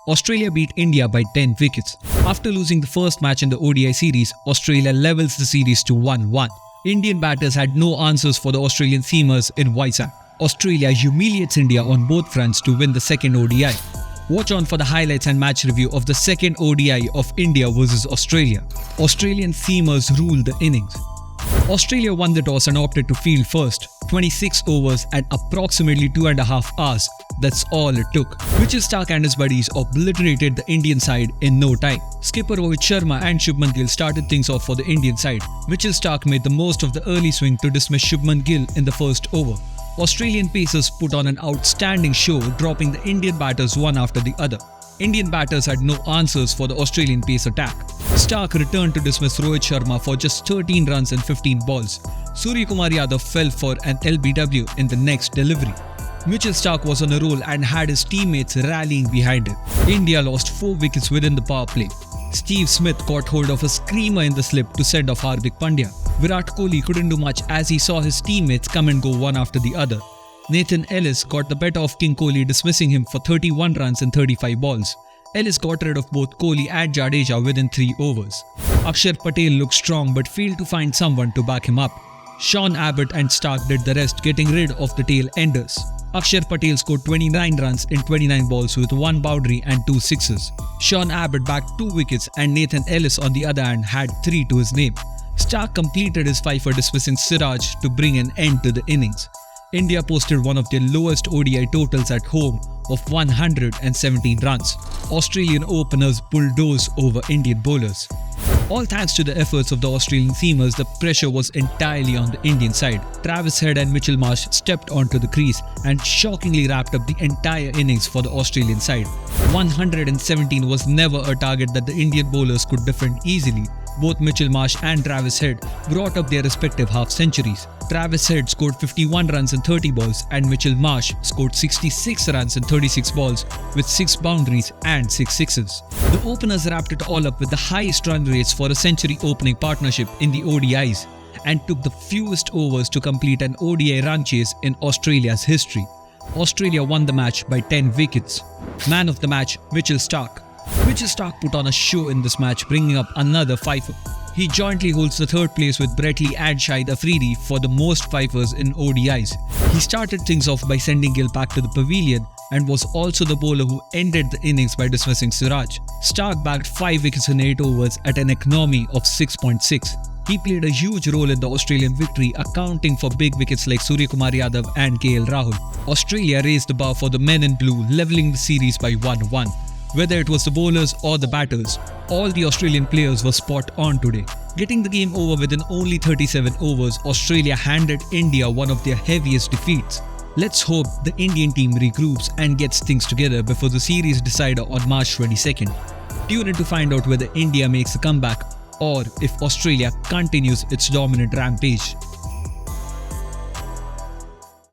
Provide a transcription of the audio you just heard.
Australia beat India by 10 wickets. After losing the first match in the ODI series, Australia levels the series to 1-1. Indian batters had no answers for the Australian seamers in Vizag. Australia humiliates India on both fronts to win the second ODI. Watch on for the highlights and match review of the second ODI of India vs Australia. Australian seamers rule the innings. Australia won the toss and opted to field first. 26 overs and approximately 2.5 hours. That's all it took. Mitchell Starc and his buddies obliterated the Indian side in no time. Skipper Rohit Sharma and Shubman Gill started things off for the Indian side. Mitchell Starc made the most of the early swing to dismiss Shubman Gill in the first over. Australian pacers put on an outstanding show, dropping the Indian batters one after the other. Indian batters had no answers for the Australian pace attack. Starc returned to dismiss Rohit Sharma for just 13 runs and 15 balls. Suryakumar Yadav fell for an LBW in the next delivery. Mitchell Starc was on a roll and had his teammates rallying behind him. India lost 4 wickets within the power play. Steve Smith caught hold of a screamer in the slip to send off Hardik Pandya. Virat Kohli couldn't do much as he saw his teammates come and go one after the other. Nathan Ellis got the better of King Kohli, dismissing him for 31 runs and 35 balls. Ellis got rid of both Kohli and Jadeja within 3 overs. Akshar Patel looked strong but failed to find someone to back him up. Sean Abbott and Starc did the rest, getting rid of the tail enders. Akshar Patel scored 29 runs in 29 balls with 1 boundary and 2 sixes. Sean Abbott bagged 2 wickets and Nathan Ellis on the other hand had 3 to his name. Starc completed his fifer dismissing Siraj to bring an end to the innings. India posted one of their lowest ODI totals at home of 117 runs. Australian openers bulldozed over Indian bowlers. All thanks to the efforts of the Australian seamers, the pressure was entirely on the Indian side. Travis Head and Mitchell Marsh stepped onto the crease and shockingly wrapped up the entire innings for the Australian side. 117 was never a target that the Indian bowlers could defend easily. Both Mitchell Marsh and Travis Head brought up their respective half-centuries. Travis Head scored 51 runs in 30 balls and Mitchell Marsh scored 66 runs in 36 balls with 6 boundaries and 6 sixes. The openers wrapped it all up with the highest run rates for a century opening partnership in the ODIs and took the fewest overs to complete an ODI run chase in Australia's history. Australia won the match by 10 wickets. Man of the match, Mitchell Starc. Mitchell Starc put on a show in this match, bringing up another fifer. He jointly holds the third place with Brett Lee and Shahid Afridi for the most fifers in ODIs. He started things off by sending Gill back to the pavilion and was also the bowler who ended the innings by dismissing Siraj. Starc bagged 5 wickets in 8 overs at an economy of 6.6. He played a huge role in the Australian victory, accounting for big wickets like Suryakumar Yadav and KL Rahul. Australia raised the bar for the men in blue, levelling the series by 1-1. Whether it was the bowlers or the batters, all the Australian players were spot on today. Getting the game over within only 37 overs, Australia handed India one of their heaviest defeats. Let's hope the Indian team regroups and gets things together before the series decider on March 22nd. Tune in to find out whether India makes a comeback or if Australia continues its dominant rampage.